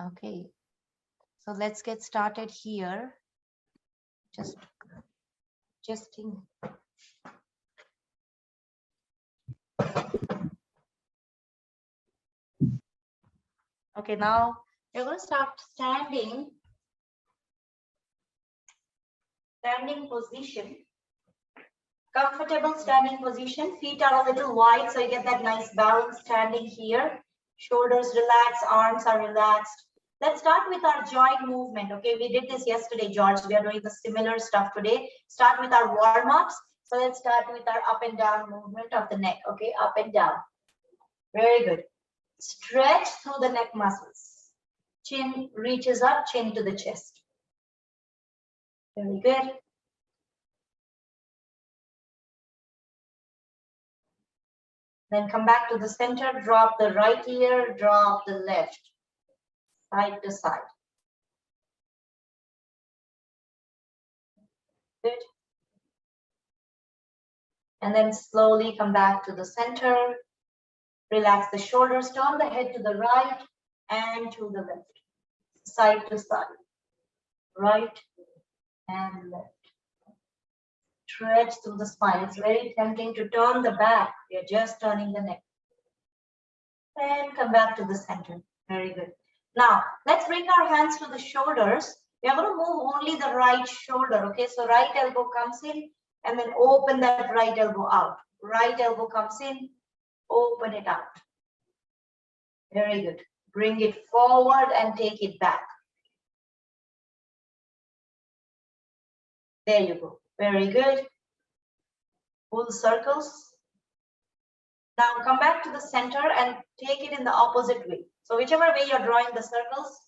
Okay, so let's get started here. Adjusting. Okay, now we're going to start standing position. Comfortable standing position. Feet are a little wide, so you get that nice balance standing here. Shoulders relaxed, arms are relaxed. Let's start with our joint movement. Okay, we did this yesterday, George. We are doing the similar stuff today. Start with our warm-ups. So let's start with our up and down movement of the neck. Okay, up and down. Very good. Stretch through the neck muscles. Chin reaches up, chin to the chest. Very good. Then come back to the center, drop the right ear, drop the left, side to side. Good. And then slowly come back to the center. Relax the shoulders, turn the head to the right and to the left, side to side, right and left. Stretch through the spine. It's very tempting to turn the back. You're just turning the neck. And come back to the center. Very good. Now, let's bring our hands to the shoulders. We are going to move only the right shoulder. Okay, so right elbow comes in and then open that right elbow out. Right elbow comes in, open it out. Very good. Bring it forward and take it back. There you go. Very good. Full circles. Now come back to the center and take it in the opposite way. So whichever way you're drawing the circles,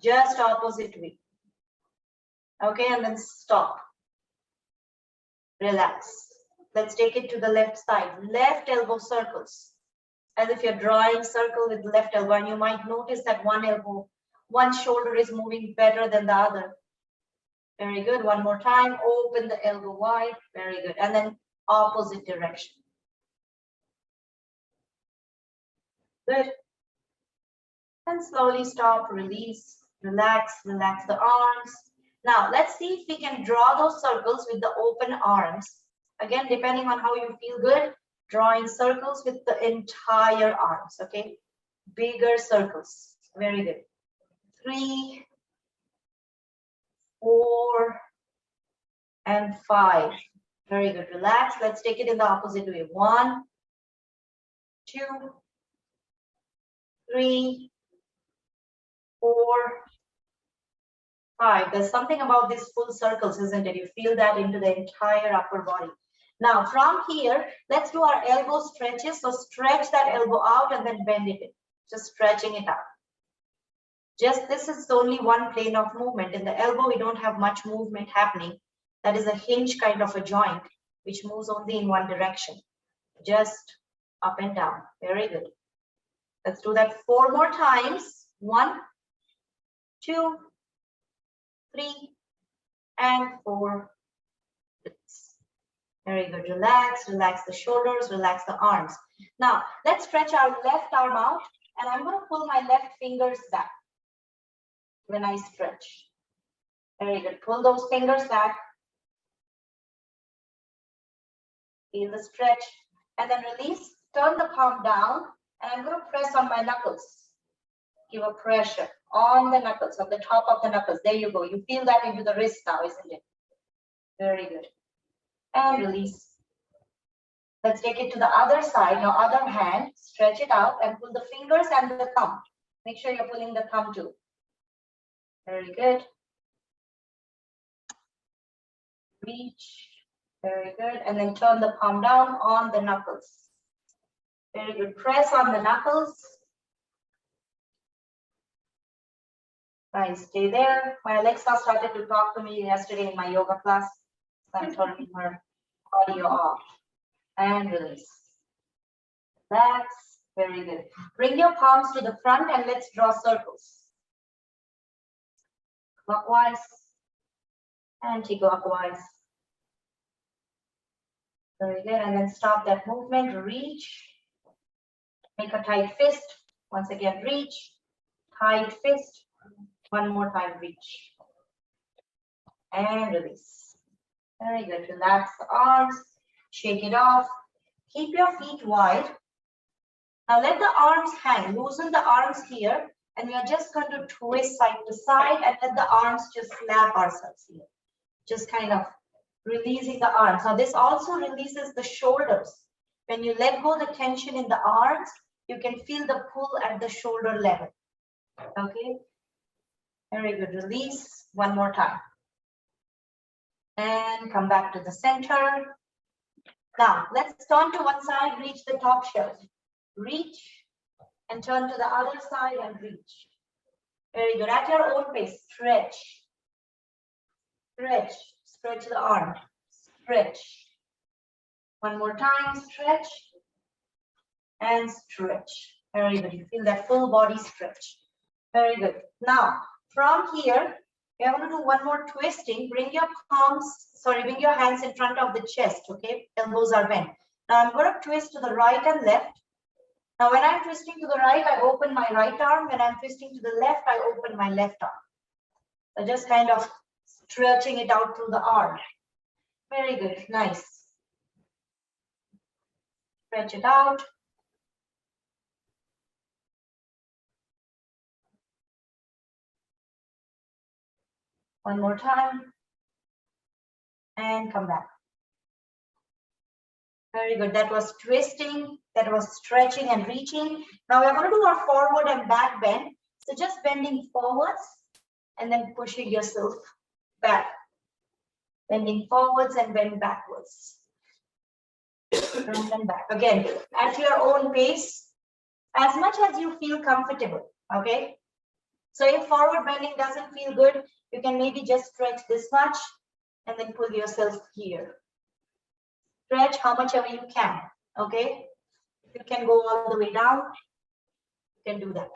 just opposite way. Okay, and then stop. Relax. Let's take it to the left side. Left elbow circles. As if you're drawing circle with the left elbow, and you might notice that one shoulder is moving better than the other. Very good. One more time. Open the elbow wide. Very good. And then opposite direction. Good. And slowly stop, release, relax, relax the arms. Now, let's see if we can draw those circles with the open arms. Again, depending on how you feel good, drawing circles with the entire arms, okay? Bigger circles. Very good. 3, 4, and 5. Very good. Relax. Let's take it in the opposite way. 1, 2, 3, 4, 5. There's something about these full circles, isn't it? You feel that into the entire upper body. Now, from here, let's do our elbow stretches. So stretch that elbow out and then bend it in. Just stretching it out. This is only one plane of movement. In the elbow, we don't have much movement happening. That is a hinge kind of a joint, which moves only in one direction. Just up and down. Very good. Let's do that 4 more times. 1, 2, 3, and 4. Very good. Relax, relax the shoulders, relax the arms. Now, let's stretch our left arm out, and I'm going to pull my left fingers back when I stretch. Very good. Pull those fingers back. Feel the stretch, and then release. Turn the palm down, and I'm going to press on my knuckles. Give a pressure on the knuckles, on the top of the knuckles. There you go. You feel that into the wrist now, isn't it? Very good. And release. Let's take it to the other side. Now, other hand, stretch it out and pull the fingers and the thumb. Make sure you're pulling the thumb too. Very good. Reach. Very good. And then turn the palm down on the knuckles. Very good. Press on the knuckles. Nice. Stay there. My Alexa started to talk to me yesterday in my yoga class. So I'm turning her audio off. And release. Relax. Very good. Bring your palms to the front and let's draw circles. Clockwise. Anti-clockwise. Very good. And then stop that movement. Reach. Make a tight fist. Once again, reach. Tight fist. One more time, reach. And release. Very good. Relax the arms. Shake it off. Keep your feet wide. Now let the arms hang. Loosen the arms here. And we are just going to twist side to side and let the arms just slap ourselves here. Just kind of releasing the arms. Now this also releases the shoulders. When you let go the tension in the arms, you can feel the pull at the shoulder level. Okay. Very good. Release. One more time. And come back to the center. Now let's turn to one side, reach the top shelf. Reach and turn to the other side and reach. Very good. At your own pace, stretch. Stretch. Stretch the arm. Stretch. One more time, stretch. And stretch. Very good. You feel that full body stretch. Very good. Now, from here, we're going to do one more twisting. Bring your bring your hands in front of the chest, okay? Elbows are bent. Now, I'm going to twist to the right and left. Now, when I'm twisting to the right, I open my right arm. When I'm twisting to the left, I open my left arm. So just kind of stretching it out through the arm. Very good. Nice. Stretch it out. One more time. And come back. Very good. That was twisting. That was stretching and reaching. Now we're going to do our forward and back bend. So just bending forwards and then pushing yourself back. Bending forwards and bend backwards. Front and back. Again, at your own pace, as much as you feel comfortable. Okay. So if forward bending doesn't feel good, you can maybe just stretch this much and then pull yourself here. Stretch how much ever you can. Okay. If you can go all the way down, you can do that.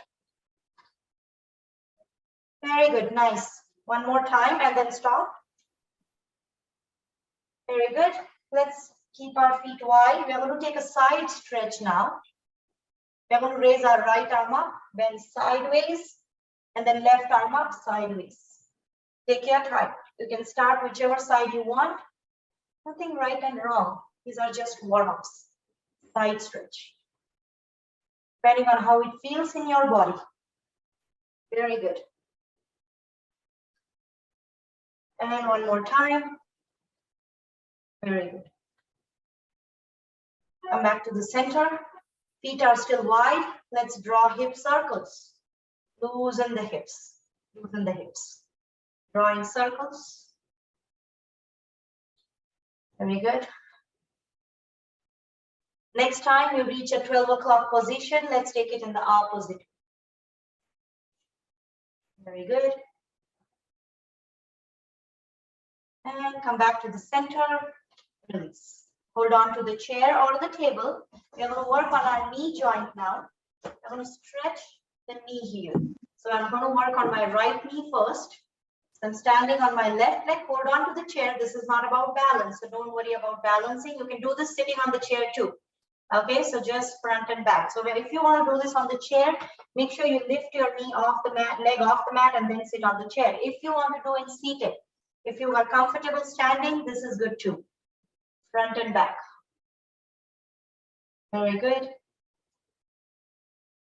Very good. Nice. One more time and then stop. Very good. Let's keep our feet wide. We're going to take a side stretch now. We're going to raise our right arm up, bend sideways, and then left arm up, sideways. Take your time. You can start whichever side you want. Nothing right and wrong. These are just warm-ups. Side stretch. Depending on how it feels in your body. Very good. And one more time. Very good. Come back to the center. Feet are still wide. Let's draw hip circles. Loosen the hips. Loosen the hips. Drawing circles. Very good. Next time you reach a 12 o'clock position, let's take it in the opposite. Very good. And come back to the center. Release. Hold on to the chair or the table. We're going to work on our knee joint now. I'm going to stretch the knee here. So I'm going to work on my right knee first. So I'm standing on my left leg. Hold on to the chair. This is not about balance. So don't worry about balancing. You can do this sitting on the chair too. Okay, so just front and back. So if you want to do this on the chair, make sure you lift your knee off the mat, leg off the mat, and then sit on the chair. If you want to do it seated, if you are comfortable standing, this is good too. Front and back. Very good.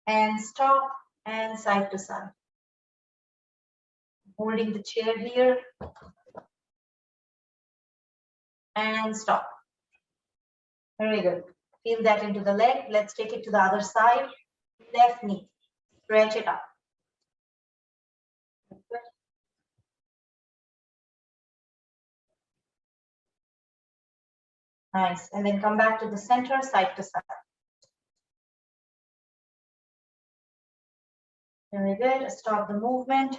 And stop and side to side. Holding the chair here. And stop. Very good. Feel that into the leg. Let's take it to the other side. Left knee. Stretch it up. Good. Nice. And then come back to the center, side to side. Very good. Stop the movement.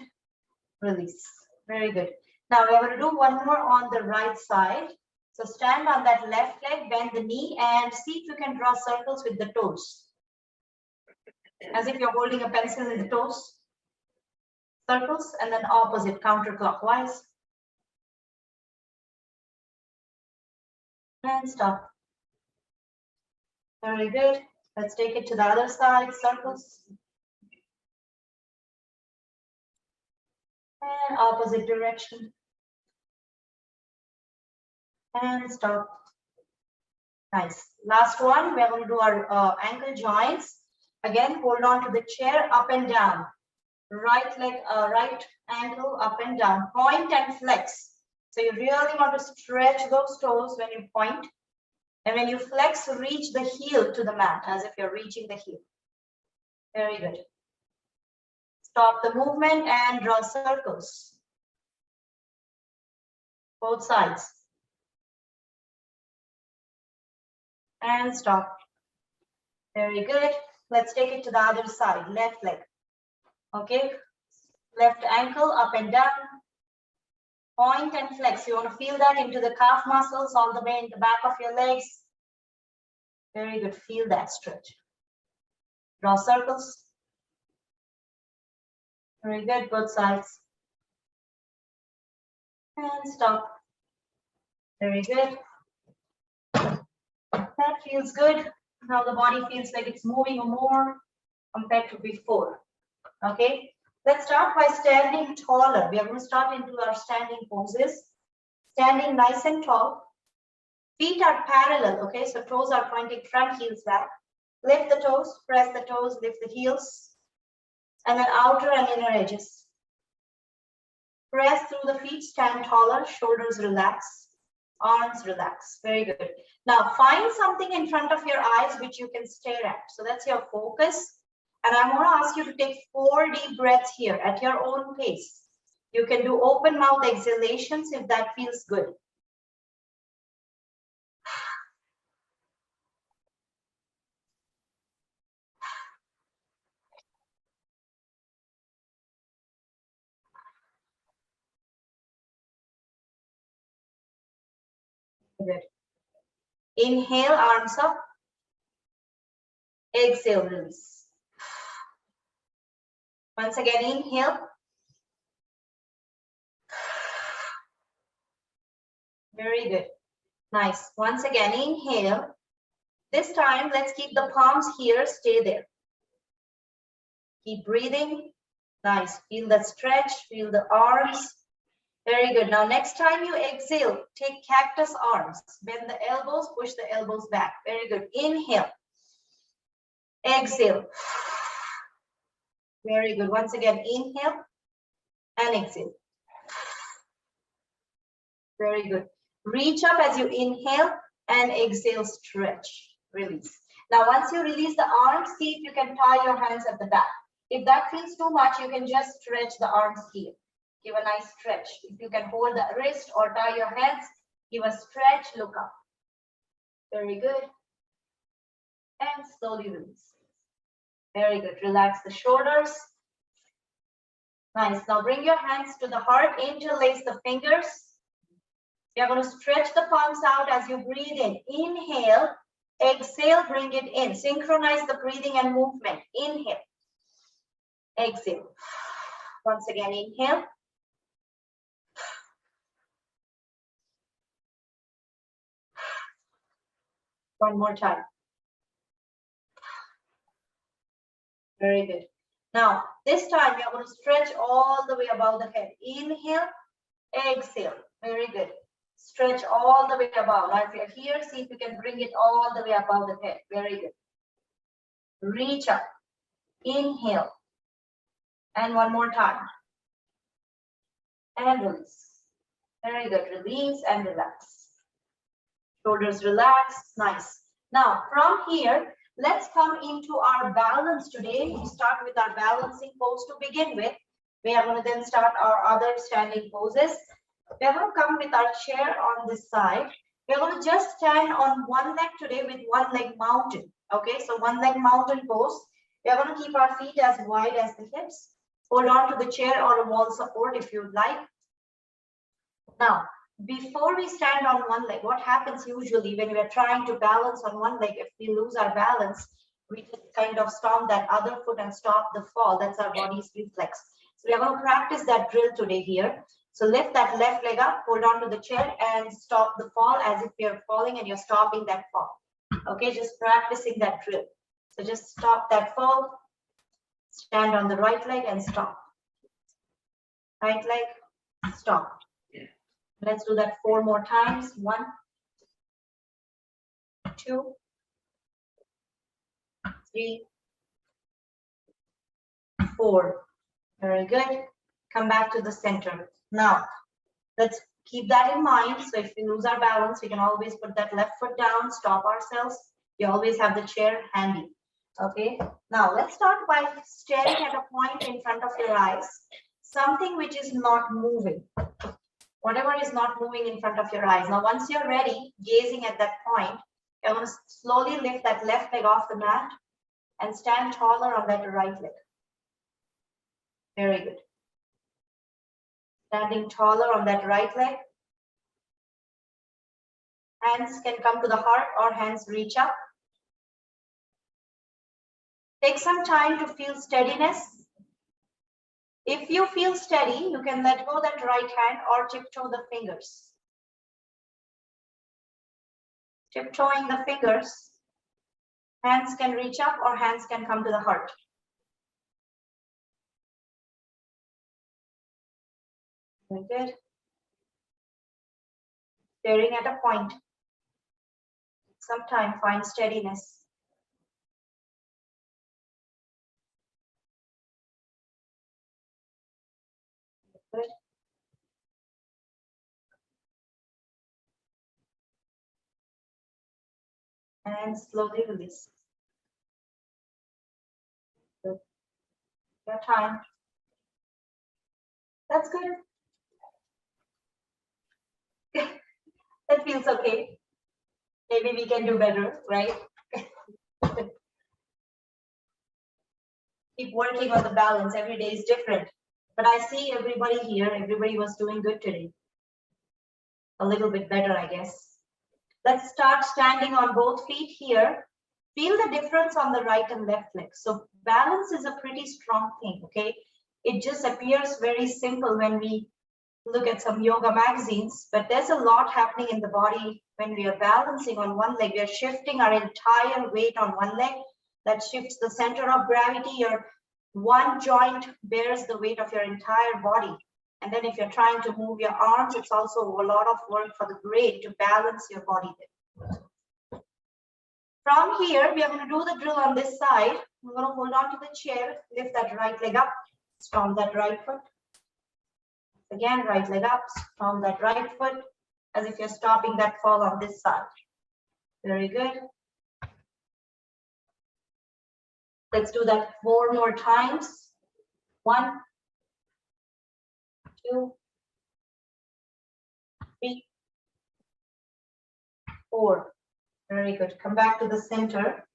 Release. Very good. Now we're going to do one more on the right side. So stand on that left leg, bend the knee, and see if you can draw circles with the toes. As if you're holding a pencil in the toes. Circles, and then opposite, counterclockwise. And stop. Very good. Let's take it to the other side, circles. And opposite direction. And stop. Nice. Last one, we're going to do our ankle joints. Again, hold on to the chair, up and down. Right leg, right ankle up and down. Point and flex. So you really want to stretch those toes when you point. And when you flex, reach the heel to the mat as if you're reaching the heel. Very good. Stop the movement and draw circles. Both sides. And stop. Very good. Let's take it to the other side, left leg. Okay, left ankle up and down. Point and flex. You want to feel that into the calf muscles all the way in the back of your legs. Very good. Feel that stretch. Draw circles. Very good. Both sides. And stop. Very good. That feels good. Now the body feels like it's moving more compared to before. Okay, let's start by standing taller. We are going to start into our standing poses. Standing nice and tall. Feet are parallel, okay? So toes are pointing front, heels back. Lift the toes, press the toes, lift the heels. And then outer and inner edges. Press through the feet, stand taller, shoulders relax. Arms relax. Very good. Now find something in front of your eyes which you can stare at. So that's your focus. And I'm going to ask you to take 4 deep breaths here at your own pace. You can do open mouth exhalations if that feels good. Good. Inhale, arms up. Exhale, release. Once again, inhale. Very good. Nice. Once again, inhale. This time, let's keep the palms here. Stay there. Keep breathing. Nice. Feel the stretch. Feel the arms. Very good. Now, next time you exhale, take cactus arms. Bend the elbows. Push the elbows back. Very good. Inhale. Exhale. Very good. Once again, inhale and exhale. Very good. Reach up as you inhale and exhale, stretch, release. Now, once you release the arms, see if you can tie your hands at the back. If that feels too much, you can just stretch the arms here. Give a nice stretch. If you can hold the wrist or tie your hands, give a stretch, look up. Very good. And slowly release. Very good. Relax the shoulders. Nice. Now bring your hands to the heart. Interlace the fingers. You're going to stretch the palms out as you breathe in. Inhale. Exhale. Bring it in. Synchronize the breathing and movement. Inhale. Exhale. Once again, inhale. One more time. Very good. Now, this time you're going to stretch all the way above the head. Inhale, exhale. Very good. Stretch all the way above. Now, if you're here, see if you can bring it all the way above the head. Very good. Reach up. Inhale. And one more time. And release. Very good. Release and relax. Shoulders relax. Nice. Now, from here, let's come into our balance today. We start with our balancing pose to begin with. We are going to then start our other standing poses. We are going to come with our chair on this side. We are going to just stand on one leg today with one leg mounted. Okay, so one leg mountain pose. We are going to keep our feet as wide as the hips. Hold on to the chair or a wall support if you'd like. Now, before we stand on one leg, what happens usually when we are trying to balance on one leg, if we lose our balance, we just kind of stomp that other foot and stop the fall. That's our body's reflex. So we are going to practice that drill today here. So lift that left leg up, hold on to the chair and stop the fall as if you're falling and you're stopping that fall. Okay, just practicing that drill. So just stop that fall, stand on the right leg and stop. right leg, stop. Let's do that 4 more times. 1, 2, 3, 4. Very good. Come back to the center. Now, let's keep that in mind. So if we lose our balance, we can always put that left foot down, stop ourselves. You always have the chair handy. Okay. Now, let's start by staring at a point in front of your eyes. Something which is not moving. Whatever is not moving in front of your eyes. Now, once you're ready, gazing at that point, you're going to slowly lift that left leg off the mat and stand taller on that right leg. Very good. Standing taller on that right leg. Hands can come to the heart or hands reach up. Take some time to feel steadiness. If you feel steady, you can let go that right hand or tiptoe the fingers. Tiptoeing the fingers, hands can reach up or hands can come to the heart. Very good. Staring at a point. Sometimes find steadiness. Good. And slowly release. Good. Your time. That's good. That feels okay. Maybe we can do better, right? Keep working on the balance. Every day is different. But I see everybody here, everybody was doing good today. A little bit better, I guess. Let's start standing on both feet here. Feel the difference on the right and left leg. So balance is a pretty strong thing, okay? It just appears very simple when we look at some yoga magazines, but there's a lot happening in the body when we are balancing on one leg. We are shifting our entire weight on one leg. That shifts the center of gravity. Your one joint bears the weight of your entire body. And then if you're trying to move your arms, it's also a lot of work for the brain to balance your body there. From here, we are going to do the drill on this side. I'm going to hold on to the chair, lift that right leg up, strong that right foot. Again, right leg up, strong that right foot, as if you're stopping that fall on this side. Very good. Let's do that 4 more times. 1, 2, 3, 4. Very good. Come back to the center.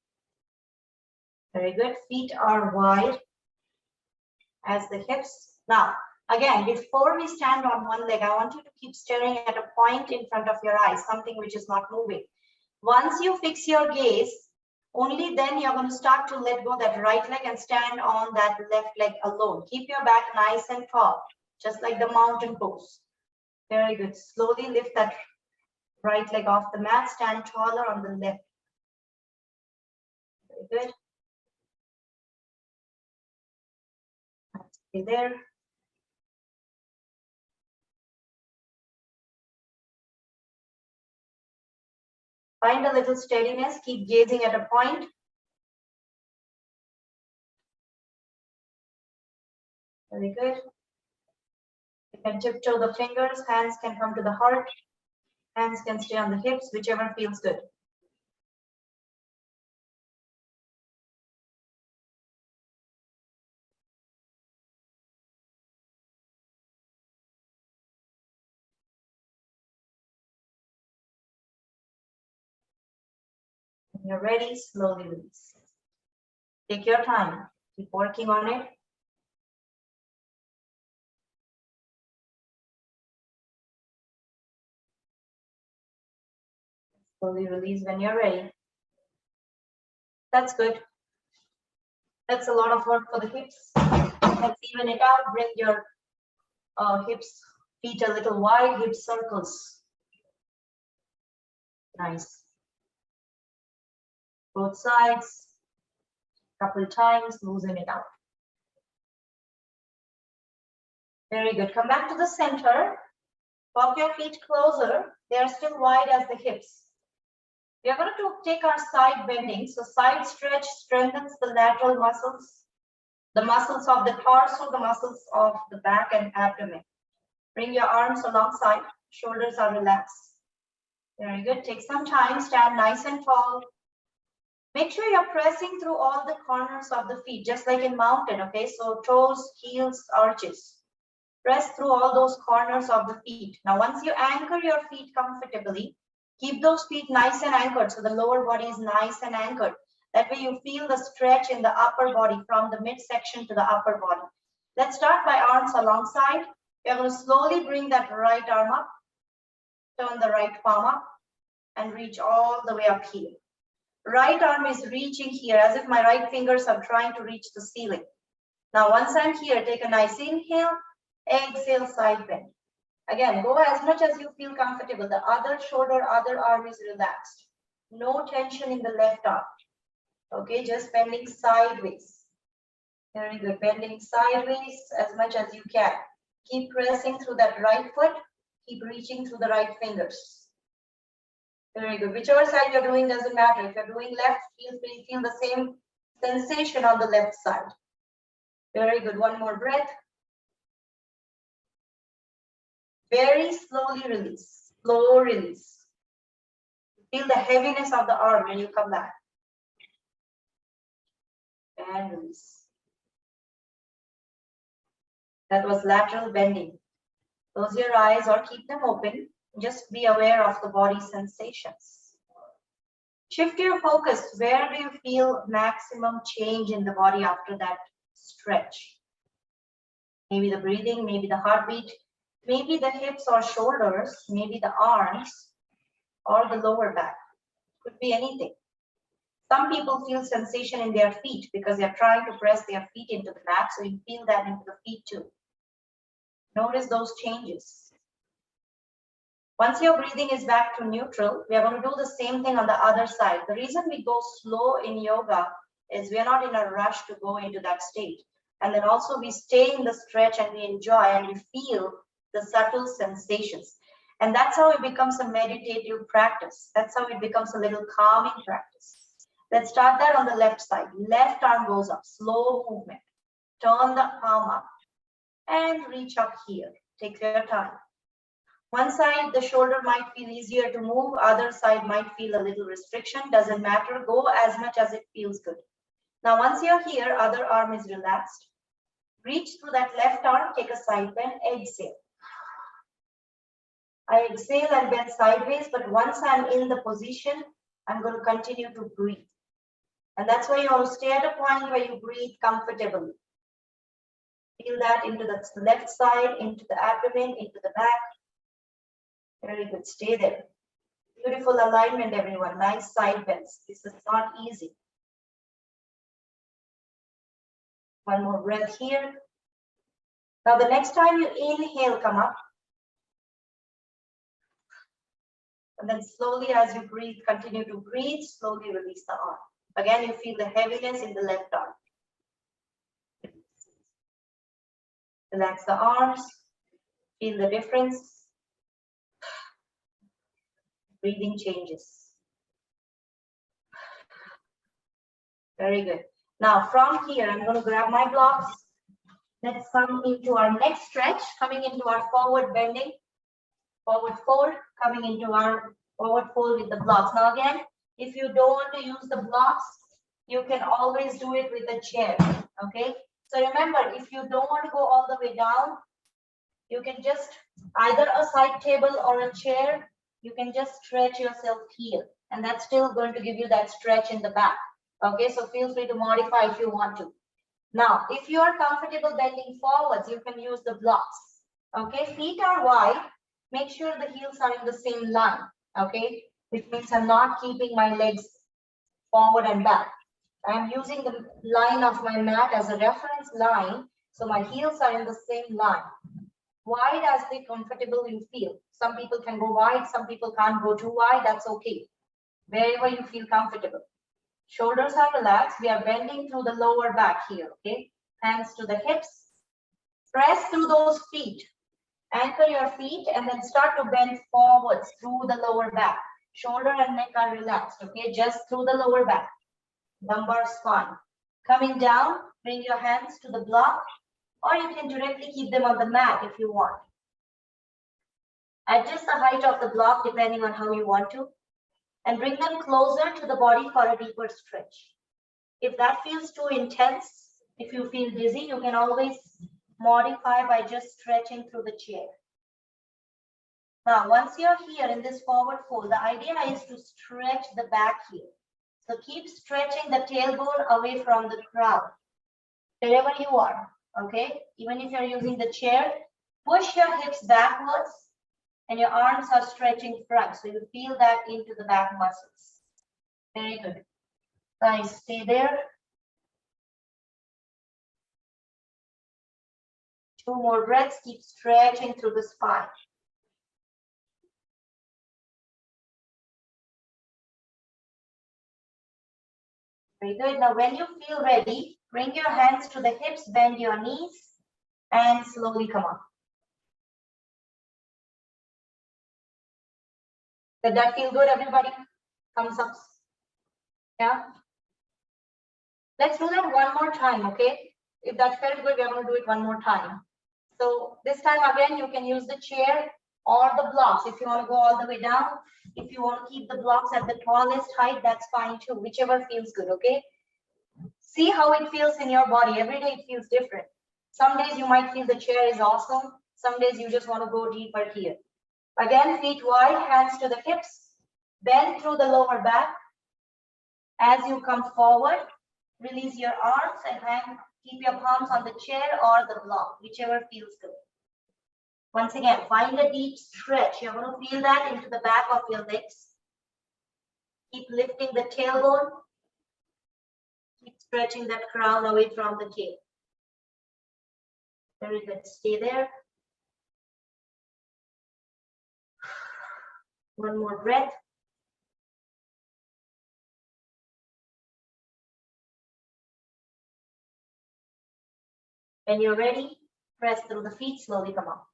Very good. Feet are wide as the hips. Now, again, before we stand on one leg, I want you to keep staring at a point in front of your eyes, something which is not moving. Once you fix your gaze, only then you're going to start to let go that right leg and stand on that left leg alone. Keep your back nice and tall, just like the mountain pose. Very good. Slowly lift that right leg off the mat, stand taller on the left. Very good. Stay there. Find a little steadiness, keep gazing at a point. Very good. You can tiptoe the fingers, hands can come to the heart, hands can stay on the hips, whichever feels good. When you're ready, slowly release. Take your time, keep working on it. Slowly release when you're ready. That's good. That's a lot of work for the hips. Let's even it out. Bring your hips, feet a little wide, hip circles. Nice. Both sides. Couple times, loosen it out. Very good. Come back to the center. Walk your feet closer. They are still wide as the hips. We are going to take our side bending. So side stretch strengthens the lateral muscles, the muscles of the torso, the muscles of the back and abdomen. Bring your arms alongside. Shoulders are relaxed. Very good. Take some time. Stand nice and tall. Make sure you're pressing through all the corners of the feet, just like in mountain, okay? So toes, heels, arches. Press through all those corners of the feet. Now, once you anchor your feet comfortably, keep those feet nice and anchored so the lower body is nice and anchored. That way you feel the stretch in the upper body from the midsection to the upper body. Let's start by arms alongside. You're going to slowly bring that right arm up, turn the right palm up, and reach all the way up here. Right arm is reaching here as if my right fingers are trying to reach the ceiling. Now, once I'm here, take a nice inhale, exhale, side bend. Again, go as much as you feel comfortable. The other shoulder, other arm is relaxed. No tension in the left arm. Okay, just bending sideways. Very good. Bending sideways as much as you can. Keep pressing through that right foot. Keep reaching through the right fingers. Very good. Whichever side you're doing doesn't matter. If you're doing left, feel the same sensation on the left side. Very good. One more breath. Very slowly release. Slow release. Feel the heaviness of the arm when you come back. And release. That was lateral bending. Close your eyes or keep them open. Just be aware of the body sensations. Shift your focus. Where do you feel maximum change in the body after that stretch? Maybe the breathing, maybe the heartbeat, maybe the hips or shoulders, maybe the arms or the lower back. Could be anything. Some people feel sensation in their feet because they're trying to press their feet into the mat, so you feel that into the feet too. Notice those changes. Once your breathing is back to neutral, we are going to do the same thing on the other side. The reason we go slow in yoga is we are not in a rush to go into that state. And then also we stay in the stretch and we enjoy and we feel the subtle sensations. And that's how it becomes a meditative practice. That's how it becomes a little calming practice. Let's start that on the left side. Left arm goes up, slow movement. Turn the palm up and reach up here. Take your time. One side, the shoulder might feel easier to move. Other side might feel a little restriction. Doesn't matter. Go as much as it feels good. Now, once you're here, other arm is relaxed. Reach through that left arm. Take a side bend. Exhale. I exhale and bend sideways, but once I'm in the position, I'm going to continue to breathe. And that's why you want to stay at a point where you breathe comfortably. Feel that into the left side, into the abdomen, into the back. Very good. Stay there. Beautiful alignment, everyone. Nice side bends. This is not easy. One more breath here. Now, the next time you inhale, come up. And then slowly, as you breathe, continue to breathe. Slowly release the arm. Again, you feel the heaviness in the left arm. Relax the arms. Feel the difference. Breathing changes. Very good. Now, from here, I'm going to grab my blocks. Let's come into our next stretch, coming into our forward bending. Forward fold, coming into our forward fold with the blocks. Now, again, if you don't want to use the blocks, you can always do it with a chair. Okay. So remember, if you don't want to go all the way down, you can just either a side table or a chair. You can just stretch yourself here, and that's still going to give you that stretch in the back. Okay, so feel free to modify if you want to. Now, if you are comfortable bending forwards, you can use the blocks. Okay, feet are wide. Make sure the heels are in the same line. Okay, which means I'm not keeping my legs forward and back. I'm using the line of my mat as a reference line, so my heels are in the same line. Wide as the comfortable you feel. Some people can go wide, some people can't go too wide. That's okay. Wherever you feel comfortable. Shoulders are relaxed. We are bending through the lower back here. Okay. Hands to the hips. Press through those feet. Anchor your feet and then start to bend forwards through the lower back. Shoulder and neck are relaxed, okay? Just through the lower back. Lumbar spine. Coming down, bring your hands to the block, or you can directly keep them on the mat if you want. Adjust the height of the block depending on how you want to, and bring them closer to the body for a deeper stretch. If that feels too intense, if you feel dizzy, you can always modify by just stretching through the chair. Now, once you're here in this forward fold, the idea is to stretch the back here. So keep stretching the tailbone away from the crowd, wherever you are, okay? Even if you're using the chair, push your hips backwards and your arms are stretching front. So you feel that into the back muscles. Very good. Nice, stay there. 2 more breaths, keep stretching through the spine. Very good. Now, when you feel ready, bring your hands to the hips, bend your knees, and slowly come up. Did that feel good, everybody? Thumbs up. Yeah. Let's do that one more time, okay? If that felt good, we're going to do it one more time. So this time again, you can use the chair or the blocks. If you want to go all the way down, if you want to keep the blocks at the tallest height, that's fine too, whichever feels good, okay? See how it feels in your body. Every day it feels different. Some days you might feel the chair is awesome. Some days you just want to go deeper here. Again, feet wide, hands to the hips, bend through the lower back. As you come forward, release your arms and keep your palms on the chair or the block, whichever feels good. Once again, find a deep stretch. You're going to feel that into the back of your legs. Keep lifting the tailbone. Keep stretching that crown away from the tail. Very good. Stay there. One more breath. When you're ready, press through the feet, slowly come up.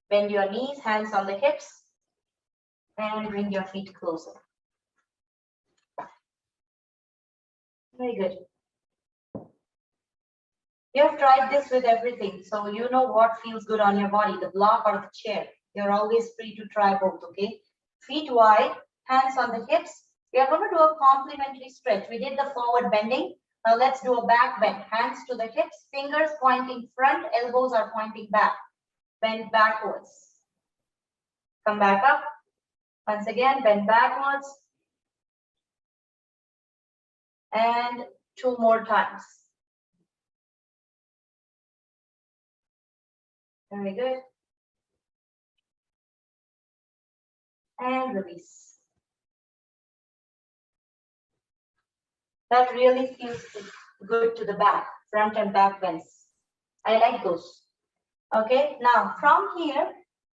Bend your knees, hands on the hips, and bring your feet closer. Very good. You have tried this with everything, so you know what feels good on your body, the block or the chair. You're always free to try both, okay? Feet wide, hands on the hips. We are going to do a complementary stretch. We did the forward bending. Now let's do a back bend. Hands to the hips, fingers pointing front, elbows are pointing back. Bend backwards. Come back up. Once again, bend backwards. And 2 more times. Very good. And release. That really feels good to the back, front and back bends. I like those. Okay, now from here,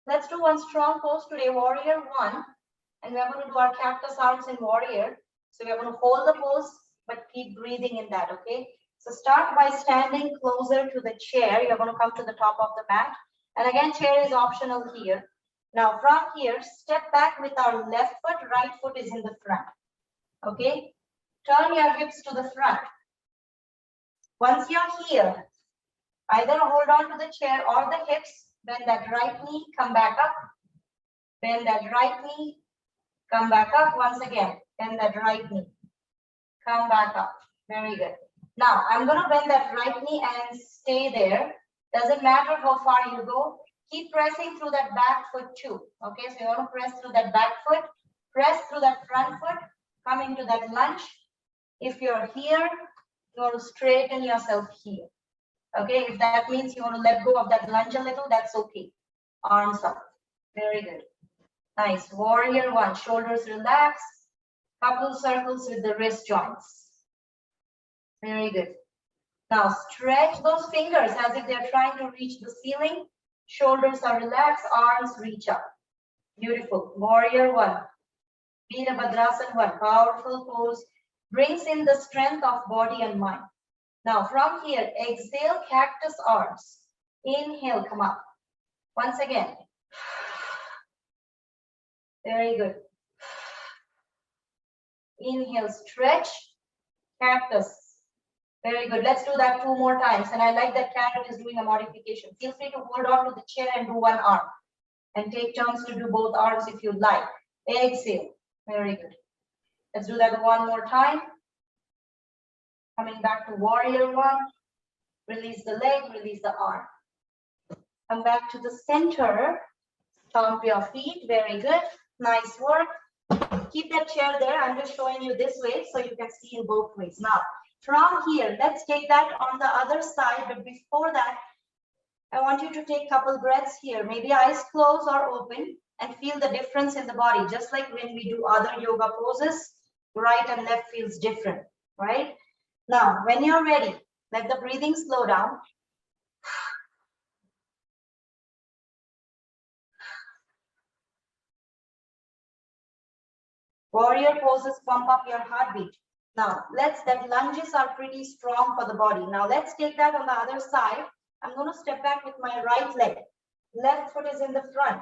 let's do one strong pose today, warrior 1. And we're going to do our cactus arms in warrior. So we're going to hold the pose, but keep breathing in that, okay? So start by standing closer to the chair. You're going to come to the top of the mat. And again, chair is optional here. Now from here, step back with our left foot, right foot is in the front. Okay? Turn your hips to the front. Once you're here, either hold on to the chair or the hips, bend that right knee, come back up. Bend that right knee, come back up. Once again, bend that right knee, come back up. Very good. Now, I'm going to bend that right knee and stay there. Doesn't matter how far you go. Keep pressing through that back foot too. Okay, so you want to press through that back foot, press through that front foot, come into that lunge. If you're here, you want to straighten yourself here. Okay, if that means you want to let go of that lunge a little, that's okay. Arms up. Very good. Nice. Warrior 1. Shoulders relax. Couple circles with the wrist joints. Very good. Now stretch those fingers as if they're trying to reach the ceiling. Shoulders are relaxed. Arms reach up. Beautiful. Warrior 1. Veerabhadrasana 1. Powerful pose. Brings in the strength of body and mind. Now from here, exhale, cactus arms. Inhale, come up. Once again. Very good. Inhale, stretch, cactus. Very good. Let's do that 2 more times. And I like that Karen is doing a modification. Feel free to hold on to the chair and do one arm. And take turns to do both arms if you like. Exhale. Very good. Let's do that 1 more time. Coming back to warrior 1. Release the leg, release the arm. Come back to the center. Stomp your feet. Very good. Nice work. Keep that chair there. I'm just showing you this way so you can see in both ways. Now, from here, let's take that on the other side. But before that, I want you to take a couple breaths here. Maybe eyes closed or open and feel the difference in the body. Just like when we do other yoga poses, right and left feels different, right? Now, when you're ready, let the breathing slow down. Warrior poses pump up your heartbeat. Now, that lunges are pretty strong for the body. Now, let's take that on the other side. I'm going to step back with my right leg. Left foot is in the front.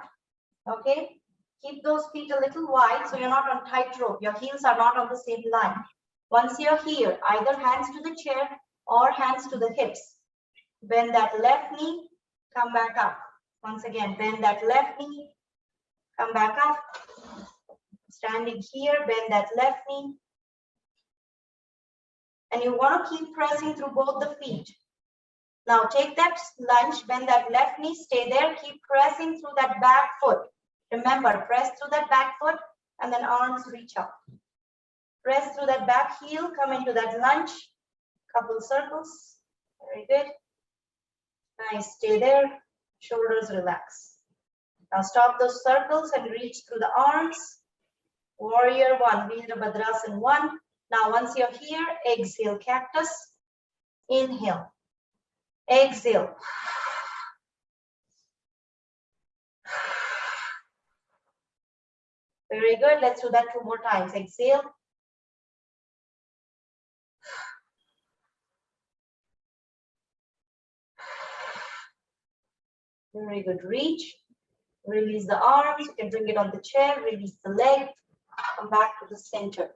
Okay? Keep those feet a little wide so you're not on tightrope. Your heels are not on the same line. Once you're here, either hands to the chair or hands to the hips. Bend that left knee, come back up. Once again, bend that left knee, come back up. Standing here, bend that left knee. And you want to keep pressing through both the feet. Now take that lunge, bend that left knee, stay there, keep pressing through that back foot. Remember, press through that back foot and then arms reach up. Press through that back heel, come into that lunge, couple circles. Very good. Nice, stay there, shoulders relax. Now stop those circles and reach through the arms. Warrior 1, Virabhadrasana 1. Now once you're here, exhale, cactus. Inhale. Exhale. Very good. Let's do that 2 more times. Exhale. Very good. Reach. Release the arms. You can bring it on the chair. Release the leg. Come back to the center.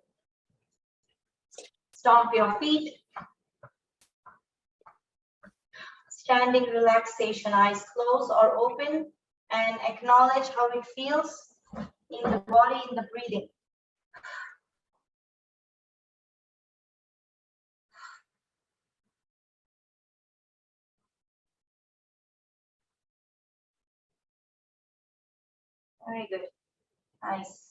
Stomp your feet. Standing relaxation, eyes closed or open, and acknowledge how it feels in the body, in the breathing. Very good. Nice.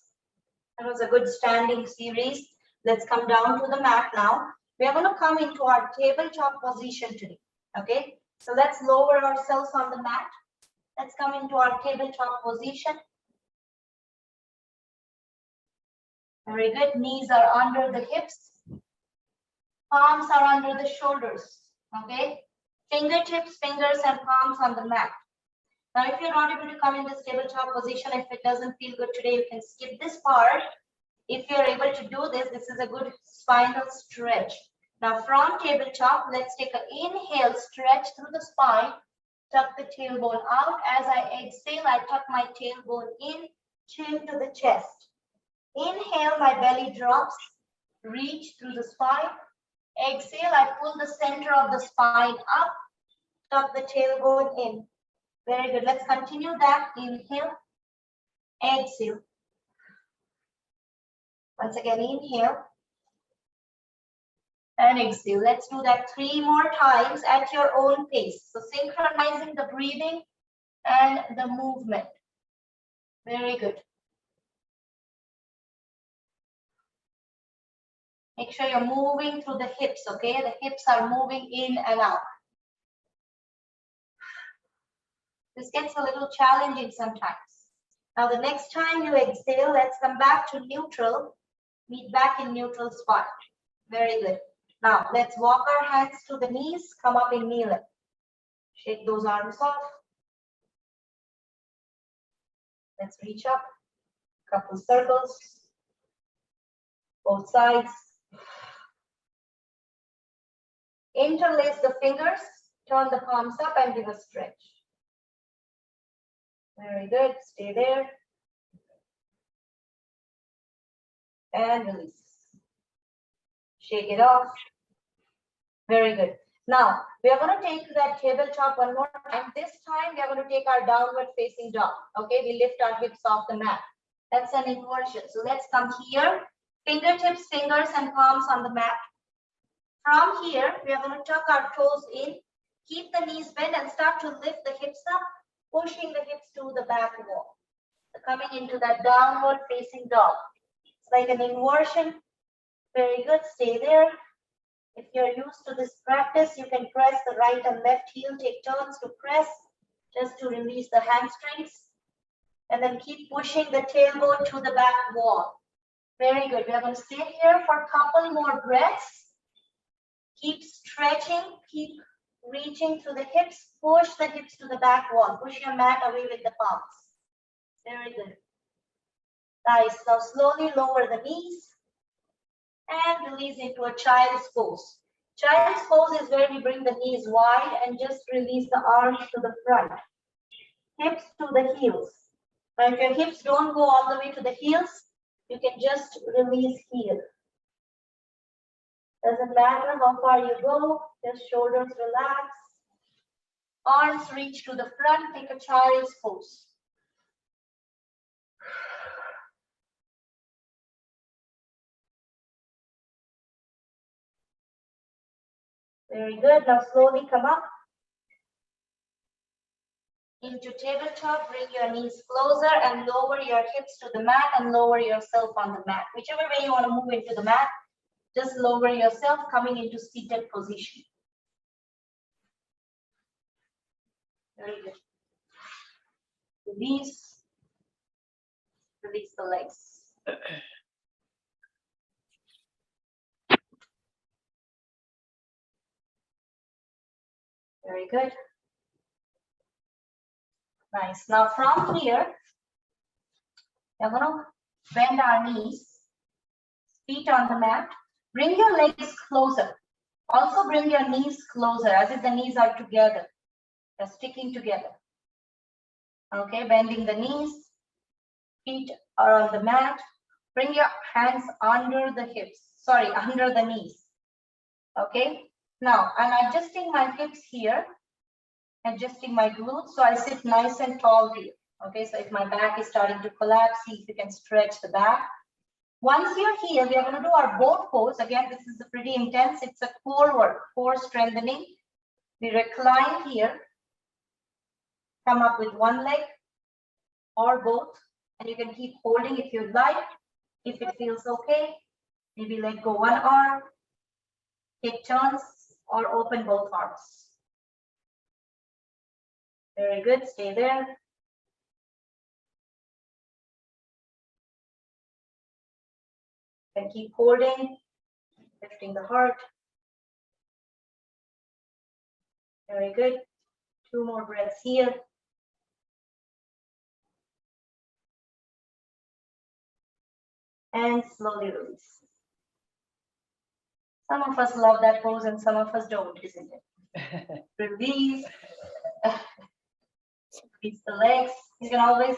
That was a good standing series. Let's come down to the mat now. We are going to come into our tabletop position today. Okay. So let's lower ourselves on the mat. Let's come into our tabletop position. Very good. Knees are under the hips. Palms are under the shoulders. Okay. Fingertips, fingers, and palms on the mat. Now, if you're not able to come in this tabletop position, if it doesn't feel good today, you can skip this part. If you're able to do this, this is a good spinal stretch. Now, from tabletop, let's take an inhale, stretch through the spine, tuck the tailbone out. As I exhale, I tuck my tailbone in, chin to the chest. Inhale, my belly drops, reach through the spine. Exhale, I pull the center of the spine up, tuck the tailbone in. Very good. Let's continue that. Inhale, exhale. Once again, inhale and exhale. Let's do that 3 more times at your own pace. So synchronizing the breathing and the movement. Very good. Make sure you're moving through the hips, okay? The hips are moving in and out. This gets a little challenging sometimes. Now, the next time you exhale, let's come back to neutral. Meet back in neutral spot. Very good. Now, let's walk our hands to the knees, come up in knee lift. Shake those arms off. Let's reach up. Couple circles. Both sides. Interlace the fingers. Turn the palms up and give a stretch. Very good. Stay there. And release. Shake it off. Very good. Now, we are going to take that tabletop one more time. This time, we are going to take our downward facing dog. Okay, we lift our hips off the mat. That's an inversion. So let's come here. Fingertips, fingers, and palms on the mat. From here, we are going to tuck our toes in. Keep the knees bent and start to lift the hips up, pushing the hips to the back wall. So coming into that downward facing dog. It's like an inversion. Very good. Stay there. If you're used to this practice, you can press the right and left heel, take turns to press just to release the hamstrings. And then keep pushing the tailbone to the back wall. Very good. We are going to stay here for a couple more breaths. Keep stretching, keep reaching through the hips, push the hips to the back wall. Push your mat away with the palms. Very good. Nice. Now slowly lower the knees and release into a child's pose. Child's pose is where we bring the knees wide and just release the arms to the front. Hips to the heels. Now if your hips don't go all the way to the heels, you can just release here. Doesn't matter how far you go, just shoulders relax. Arms reach to the front, take a child's pose. Very good. Now slowly come up. Into tabletop, bring your knees closer and lower your hips to the mat and lower yourself on the mat. Whichever way you want to move into the mat, just lower yourself, coming into seated position. Very good. Release. Release the legs. Very good. Nice. Now from here, we're going to bend our knees, feet on the mat. Bring your legs closer. Also bring your knees closer as if the knees are together. They're sticking together. Okay, bending the knees. Feet are on the mat. Bring your hands under the hips. Sorry, under the knees. Okay. Now I'm adjusting my hips here. Adjusting my glutes so I sit nice and tall here. Okay, so if my back is starting to collapse, see if you can stretch the back. Once you're here, we are going to do our boat pose. Again, this is pretty intense. It's a core work, core strengthening. We recline here. Come up with one leg or both, and you can keep holding if you'd like. If it feels okay, maybe let go one arm, take turns, or open both arms. Very good. Stay there. And keep holding, lifting the heart. Very good. 2 more breaths here. And slowly release. Some of us love that pose and some of us don't, isn't it? Release. Release the legs. You can always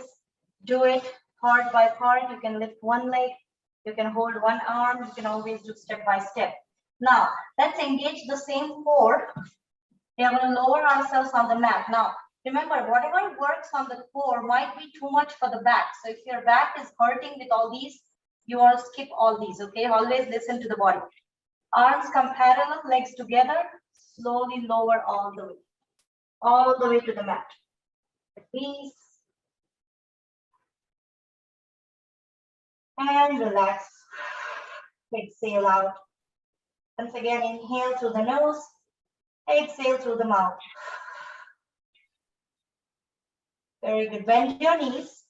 do it part by part. You can lift one leg. You can hold one arm. You can always do step by step. Now, let's engage the same core. We are going to lower ourselves on the mat. Now, remember, whatever works on the core might be too much for the back. So if your back is hurting with all these, you want to skip all these, okay? Always listen to the body. Arms come parallel, legs together. Slowly lower all the way to the mat. Release. And relax. Exhale out. Once again, inhale through the nose. Exhale through the mouth. Very good. Bend your knees.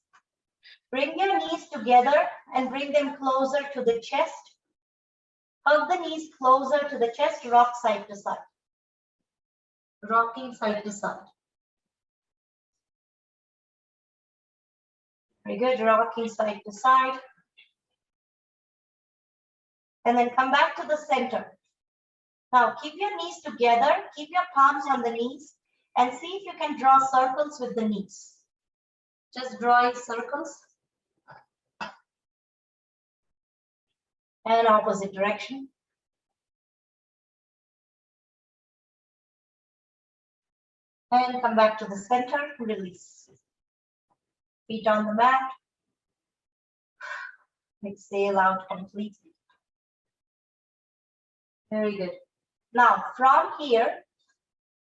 Bring your knees together and bring them closer to the chest. Hug the knees closer to the chest. Rock side to side. Rocking side to side. Very good. Rocking side to side. And then come back to the center. Now keep your knees together, keep your palms on the knees, and see if you can draw circles with the knees. Just drawing circles. And opposite direction. And come back to the center, release. Feet on the mat. Exhale out completely. Very good. Now from here,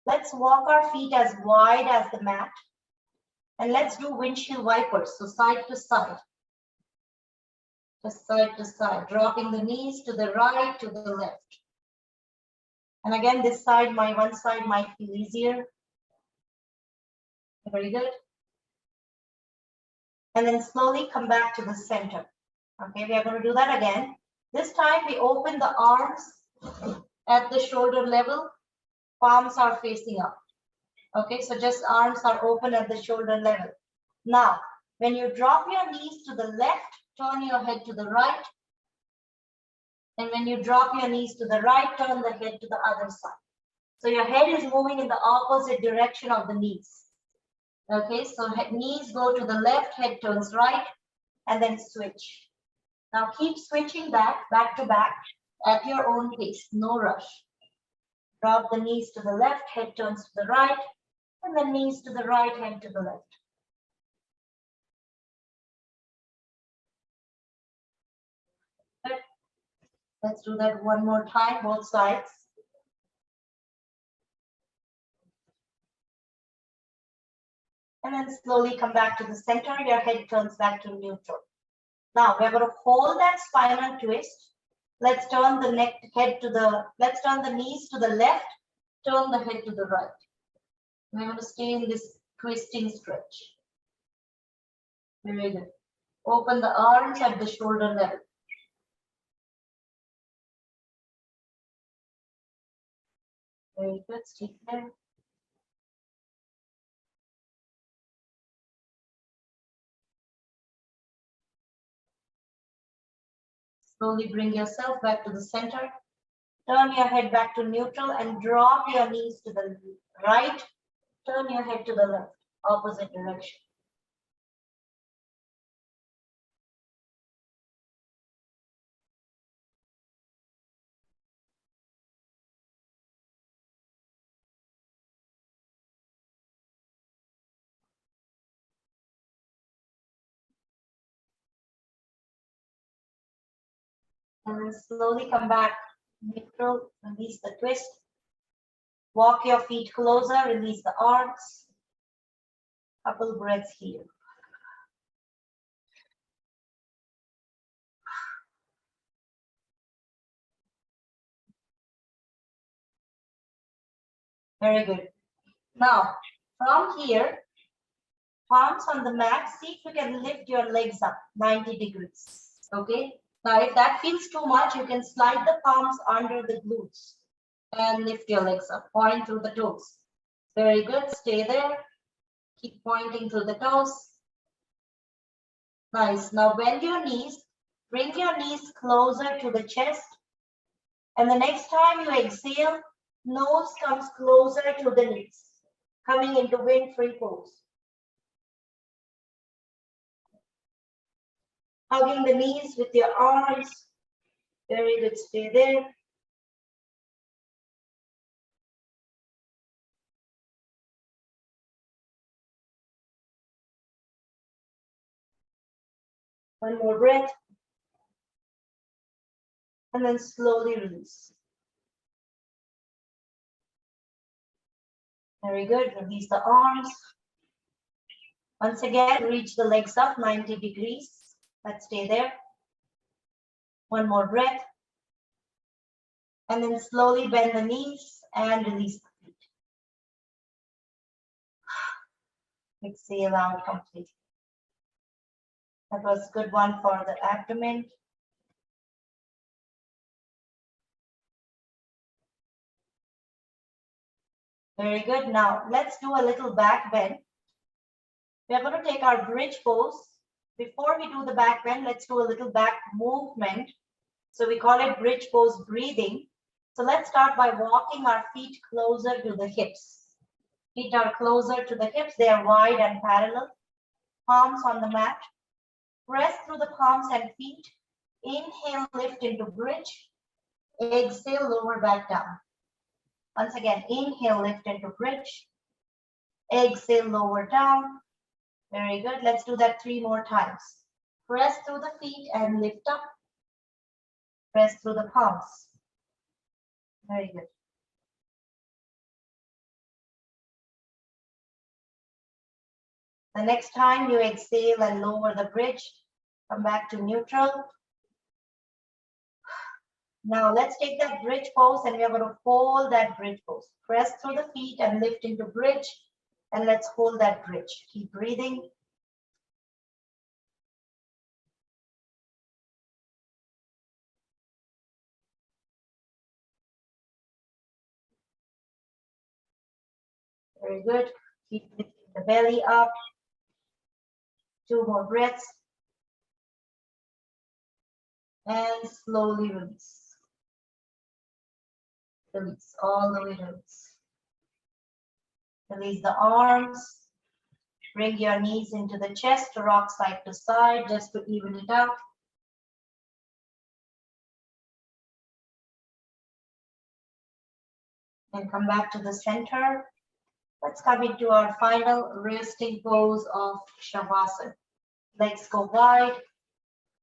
let's walk our feet as wide as the mat. And let's do windshield wipers, so side to side. Just side to side, dropping the knees to the right, to the left. And again, this side, one side might feel easier. Very good. And then slowly come back to the center. Okay, we are going to do that again. This time we open the arms at the shoulder level. Palms are facing up. Okay, so just arms are open at the shoulder level. Now, when you drop your knees to the left, turn your head to the right. And when you drop your knees to the right, turn the head to the other side. So your head is moving in the opposite direction of the knees. Okay, so knees go to the left, head turns right, and then switch. Now keep switching back to back at your own pace, no rush. Drop the knees to the left, head turns to the right, and then knees to the right, head to the left. Good. Let's do that one more time, both sides. And then slowly come back to the center, your head turns back to neutral. Now we're going to hold that spinal twist. Let's turn the let's turn the knees to the left, turn the head to the right. We're going to stay in this twisting stretch. Very good. Open the arms at the shoulder level. Very good, stay there. Slowly bring yourself back to the center. Turn your head back to neutral and drop your knees to the right. Turn your head to the left, opposite direction. And then slowly come back, neutral, release the twist. Walk your feet closer, release the arms. Couple breaths here. Very good. Now, from here, palms on the mat, see if you can lift your legs up 90 degrees. Okay. Now, if that feels too much, you can slide the palms under the glutes and lift your legs up, point through the toes. Very good. Stay there. Keep pointing through the toes. Nice. Now, bend your knees. Bring your knees closer to the chest. And the next time you exhale, nose comes closer to the knees, coming into wind-free pose. Hugging the knees with your arms. Very good, stay there. One more breath. And then slowly release. Very good, release the arms. Once again, reach the legs up 90 degrees. Let's stay there. One more breath. And then slowly bend the knees and release the feet. Exhale out completely. That was a good one for the abdomen. Very good. Now let's do a little back bend. We are going to take our bridge pose. Before we do the back bend, let's do a little back movement. So we call it bridge pose breathing. So let's start by walking our feet closer to the hips. Feet are closer to the hips. They are wide and parallel. Palms on the mat. Press through the palms and feet. Inhale, lift into bridge. Exhale, lower back down. Once again, inhale, lift into bridge. Exhale, lower down. Very good. Let's do that 3 more times. Press through the feet and lift up. Press through the palms. Very good. The next time you exhale and lower the bridge, come back to neutral. Now let's take that bridge pose and we are going to hold that bridge pose. Press through the feet and lift into bridge, and let's hold that bridge. Keep breathing. Very good. Keep lifting the belly up. 2 more breaths. And slowly release. Release, all the way release. Release the arms. Bring your knees into the chest to rock side to side just to even it out. And come back to the center. Let's come into our final resting pose of Shavasana. Legs go wide,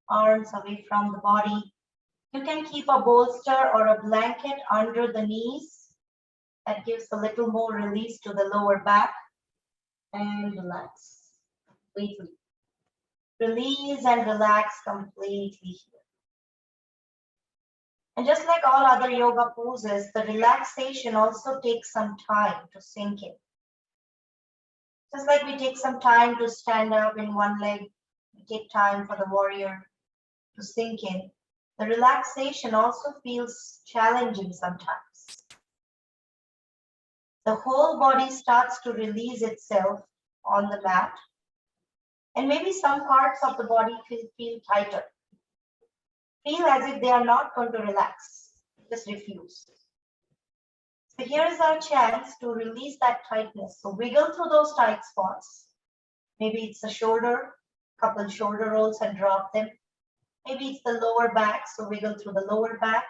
arms away from the body. You can keep a bolster or a blanket under the knees. That gives a little more release to the lower back. And relax completely. Release and relax completely here. And just like all other yoga poses, the relaxation also takes some time to sink in. Just like we take some time to stand up in one leg, we take time for the warrior to sink in. The relaxation also feels challenging sometimes. The whole body starts to release itself on the mat, and maybe some parts of the body feel tighter. Feel as if they are not going to relax, just refuse. So here is our chance to release that tightness. So wiggle through those tight spots. Maybe it's the shoulder, couple shoulder rolls and drop them. Maybe it's the lower back, so wiggle through the lower back,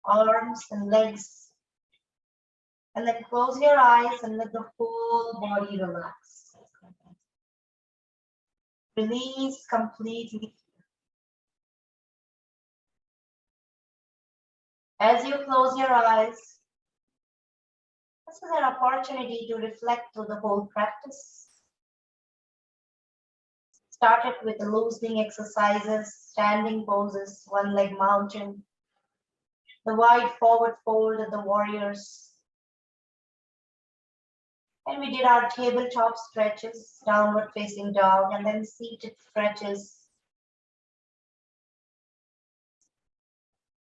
arms and legs. And then close your eyes and let the whole body relax. Release completely. As you close your eyes, this is an opportunity to reflect through the whole practice. Started with the loosening exercises, standing poses, one leg mountain, the wide forward fold of the warriors. And we did our tabletop stretches, downward facing dog, and then seated stretches.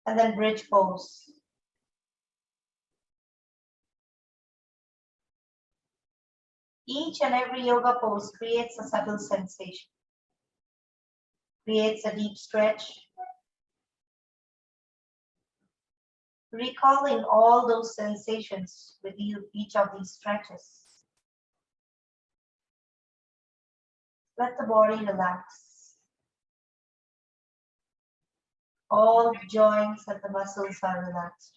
And then bridge pose. Each and every yoga pose creates a subtle sensation, creates a deep stretch, recalling all those sensations with each of these stretches. Let the body relax. All the joints and the muscles are relaxed.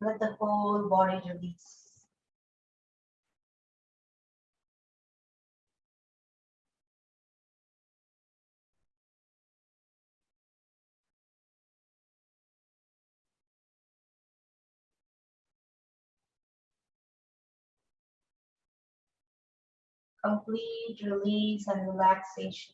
Let the whole body release. Complete release and relaxation.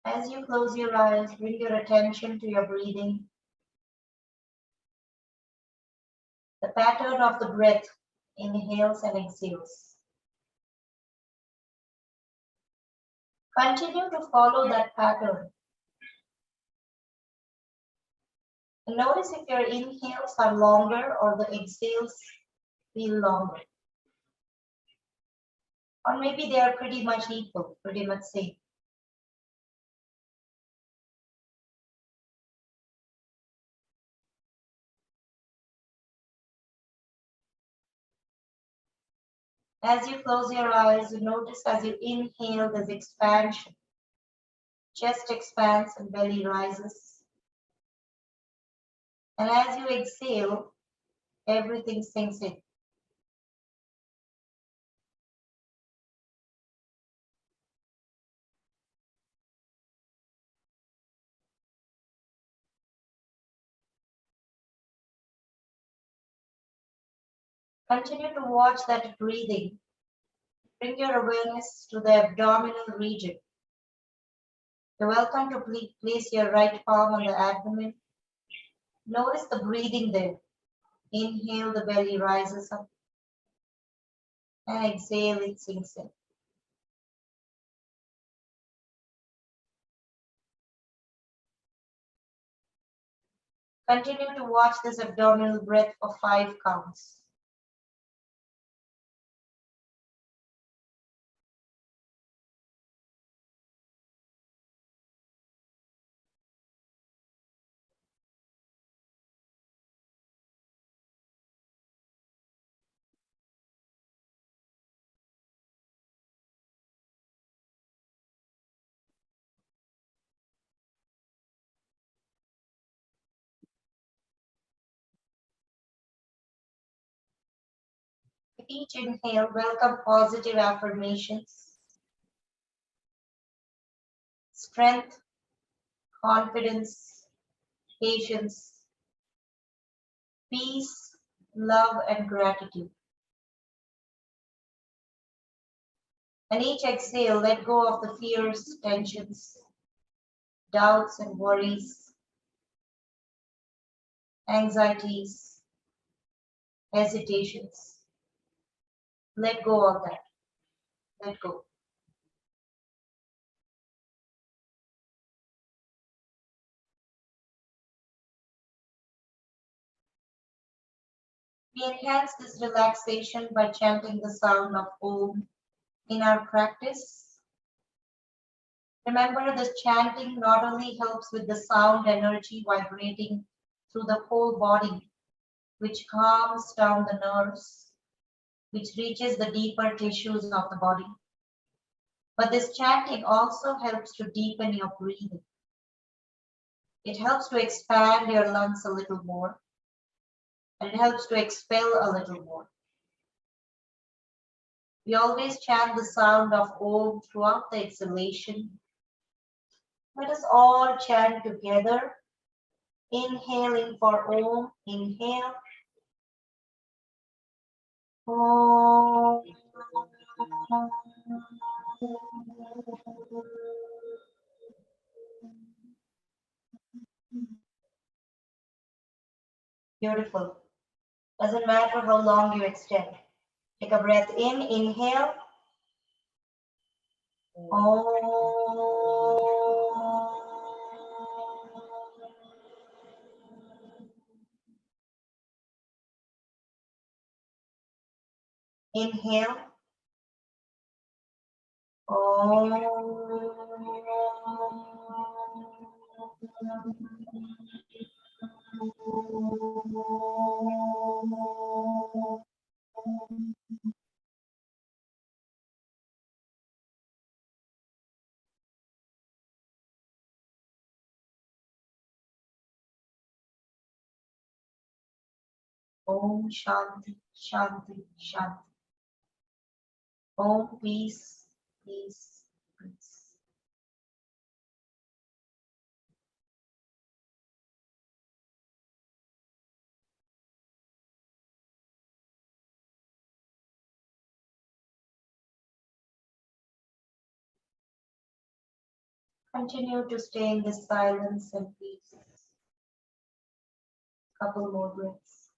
As you close your eyes, bring your attention to your breathing. The pattern of the breath Inhales and exhales. Continue to follow that pattern. And notice if your inhales are longer or the exhales feel longer. Or maybe they are pretty much equal, pretty much same. As you close your eyes, you notice as you inhale, there's expansion. Chest expands and belly rises. And as you exhale, everything sinks in. Continue to watch that breathing. Bring your awareness to the abdominal region. You're welcome to place your right palm on the abdomen. Notice the breathing there. Inhale, the belly rises up. And exhale, it sinks in. Continue to watch this abdominal breath for 5 counts. With each inhale, welcome positive affirmations. Strength, confidence, patience, peace, love, and gratitude. And each exhale, let go of the fears, tensions, doubts, and worries, anxieties, hesitations. Let go of that. Let go. We enhance this relaxation by chanting the sound of Om in our practice. Remember, this chanting not only helps with the sound energy vibrating through the whole body, which calms down the nerves, which reaches the deeper tissues of the body, but this chanting also helps to deepen your breathing. It helps to expand your lungs a little more, and it helps to expel a little more. We always chant the sound of Om throughout the exhalation. Let us all chant together. Inhaling for Om. Inhale. Om. Beautiful. Doesn't matter how long you extend. Take a breath in. Inhale. Inhale. Om Shanti, Shanti, Shanti. Om peace, peace, peace. Continue to stay in this silence and peace. Couple more breaths.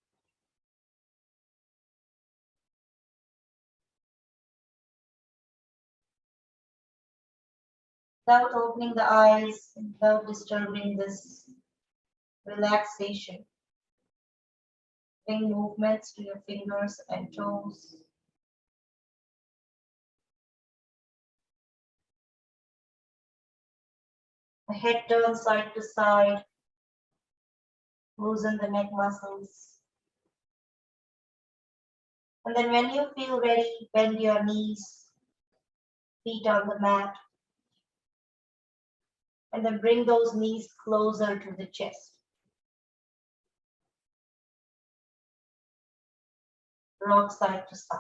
without opening the eyes, without disturbing this relaxation. Bring movements to your fingers and toes. The head turns side to side. Loosen the neck muscles. And then when you feel ready, bend your knees, feet on the mat. And then bring those knees closer to the chest. Rock side to side.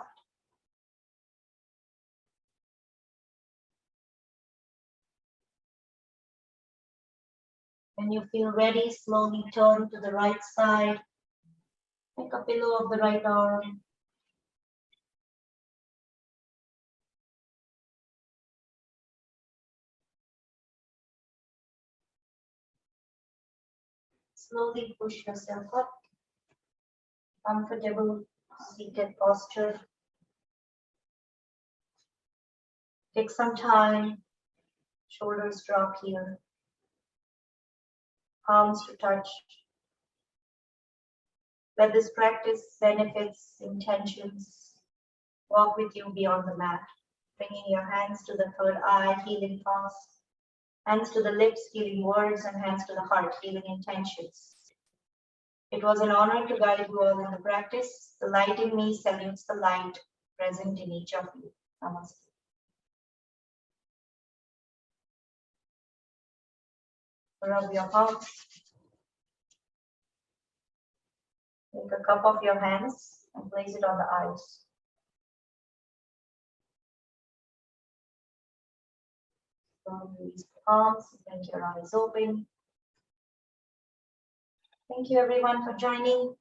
When you feel ready, slowly turn to the right side. Make a pillow of the right arm. Slowly push yourself up. Comfortable seated posture. Take some time. Shoulders drop here. Palms to touch. Let this practice benefits, intentions, walk with you beyond the mat. Bringing your hands to the third eye, healing thoughts. Hands to the lips, healing words, and hands to the heart, healing intentions. It was an honor to guide you all in the practice. The light in me salutes the light present in each of you. Namaste. Rub your palms. Take a cup of your hands and place it on the eyes. Slowly release the palms, bring your eyes open. Thank you everyone for joining.